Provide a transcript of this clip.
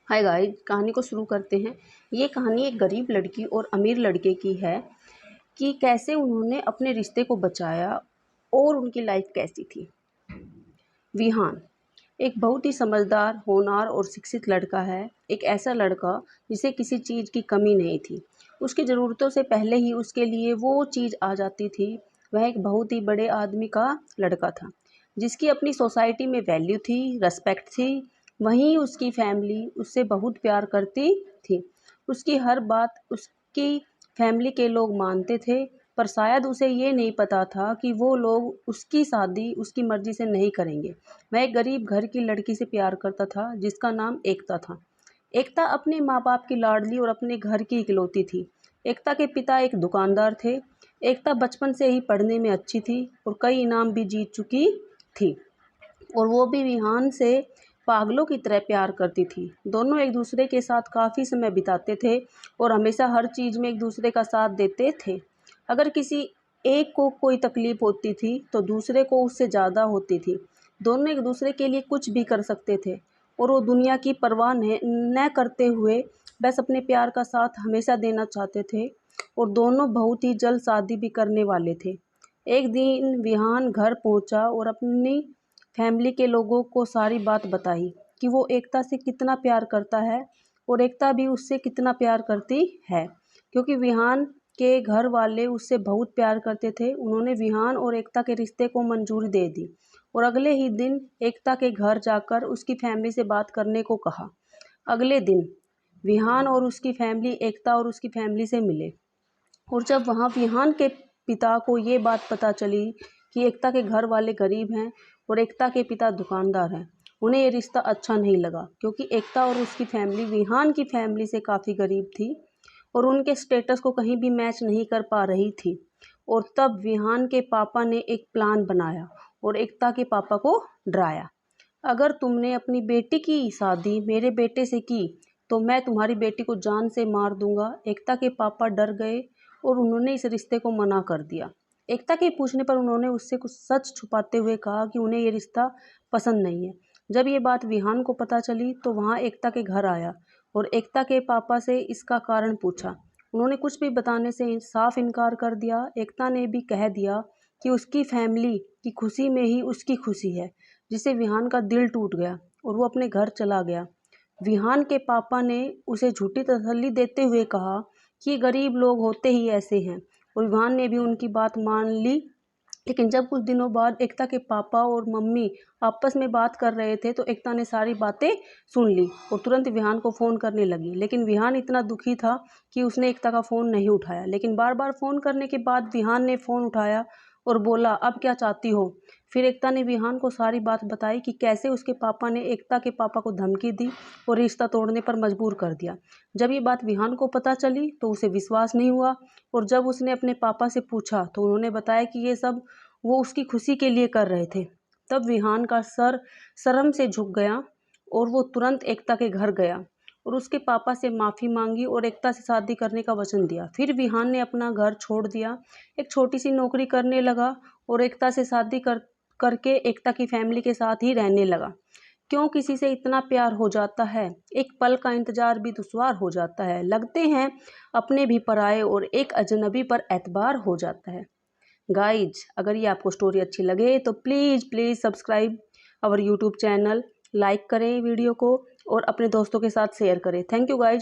Hi guys, कहानी को शुरू करते हैं। ये कहानी एक गरीब लड़की और अमीर लड़के की है कि कैसे उन्होंने अपने रिश्ते को बचाया और उनकी लाइफ कैसी थी। विहान एक बहुत ही समझदार, होनहार और शिक्षित लड़का है। एक ऐसा लड़का जिसे किसी चीज़ की कमी नहीं थी। उसकी ज़रूरतों से पहले ही उसके लिए वो चीज़ आ जाती थी। वह एक बहुत ही बड़े आदमी का लड़का था, जिसकी अपनी सोसाइटी में वैल्यू थी, रिस्पेक्ट थी। वहीं उसकी फैमिली उससे बहुत प्यार करती थी। उसकी हर बात उसकी फैमिली के लोग मानते थे, पर शायद उसे ये नहीं पता था कि वो लोग उसकी शादी उसकी मर्ज़ी से नहीं करेंगे। वह एक गरीब घर की लड़की से प्यार करता था, जिसका नाम एकता था। एकता अपने माँ-बाप की लाडली और अपने घर की इकलौती थी। एकता के पिता एक दुकानदार थे। एकता बचपन से ही पढ़ने में अच्छी थी और कई इनाम भी जीत चुकी थी, और वो भी विहान से पागलों की तरह प्यार करती थी। दोनों एक दूसरे के साथ काफ़ी समय बिताते थे और हमेशा हर चीज़ में एक दूसरे का साथ देते थे। अगर किसी एक को कोई तकलीफ़ होती थी तो दूसरे को उससे ज़्यादा होती थी। दोनों एक दूसरे के लिए कुछ भी कर सकते थे, और वो दुनिया की परवाह न करते हुए बस अपने प्यार का साथ हमेशा देना चाहते थे। और दोनों बहुत ही जल्द शादी भी करने वाले थे। एक दिन विहान घर पहुंचा और अपनी फैमिली के लोगों को सारी बात बताई कि वो एकता से कितना प्यार करता है और एकता भी उससे कितना प्यार करती है। क्योंकि विहान के घर वाले उससे बहुत प्यार करते थे, उन्होंने विहान और एकता के रिश्ते को मंजूरी दे दी और अगले ही दिन एकता के घर जाकर उसकी फैमिली से बात करने को कहा। अगले दिन विहान और उसकी फैमिली एकता और उसकी फैमिली से मिले, और जब वहाँ विहान के पिता को ये बात पता चली कि एकता के घर वाले गरीब हैं और एकता के पिता दुकानदार हैं, उन्हें ये रिश्ता अच्छा नहीं लगा। क्योंकि एकता और उसकी फैमिली विहान की फैमिली से काफ़ी गरीब थी और उनके स्टेटस को कहीं भी मैच नहीं कर पा रही थी। और तब विहान के पापा ने एक प्लान बनाया और एकता के पापा को डराया। अगर तुमने अपनी बेटी की शादी मेरे बेटे से की तो मैं तुम्हारी बेटी को जान से मार दूंगा। एकता के पापा डर गए और उन्होंने इस रिश्ते को मना कर दिया। एकता के पूछने पर उन्होंने उससे कुछ सच छुपाते हुए कहा कि उन्हें ये रिश्ता पसंद नहीं है। जब ये बात विहान को पता चली तो वहाँ एकता के घर आया और एकता के पापा से इसका कारण पूछा। उन्होंने कुछ भी बताने से साफ इनकार कर दिया। एकता ने भी कह दिया कि उसकी फैमिली की खुशी में ही उसकी खुशी है, जिससे विहान का दिल टूट गया और वो अपने घर चला गया। विहान के पापा ने उसे झूठी तसल्ली देते हुए कहा कि गरीब लोग होते ही ऐसे हैं, और विहान ने भी उनकी बात मान ली। लेकिन जब कुछ दिनों बाद एकता के पापा और मम्मी आपस में बात कर रहे थे तो एकता ने सारी बातें सुन ली और तुरंत विहान को फ़ोन करने लगी। लेकिन विहान इतना दुखी था कि उसने एकता का फ़ोन नहीं उठाया। लेकिन बार बार फ़ोन करने के बाद विहान ने फ़ोन उठाया और बोला, अब क्या चाहती हो। फिर एकता ने विहान को सारी बात बताई कि कैसे उसके पापा ने एकता के पापा को धमकी दी और रिश्ता तोड़ने पर मजबूर कर दिया। जब ये बात विहान को पता चली तो उसे विश्वास नहीं हुआ, और जब उसने अपने पापा से पूछा तो उन्होंने बताया कि ये सब वो उसकी खुशी के लिए कर रहे थे। तब विहान का सर शर्म से झुक गया और वो तुरंत एकता के घर गया और उसके पापा से माफ़ी मांगी और एकता से शादी करने का वचन दिया। फिर विहान ने अपना घर छोड़ दिया, एक छोटी सी नौकरी करने लगा और एकता से शादी करके एकता की फैमिली के साथ ही रहने लगा। क्यों किसी से इतना प्यार हो जाता है, एक पल का इंतजार भी दुश्वार हो जाता है। लगते हैं अपने भी पराए और एक अजनबी पर एतबार हो जाता है। गाइज, अगर ये आपको स्टोरी अच्छी लगे तो please please subscribe our YouTube channel, like करें वीडियो को और अपने दोस्तों के साथ शेयर करें। Thank you guys.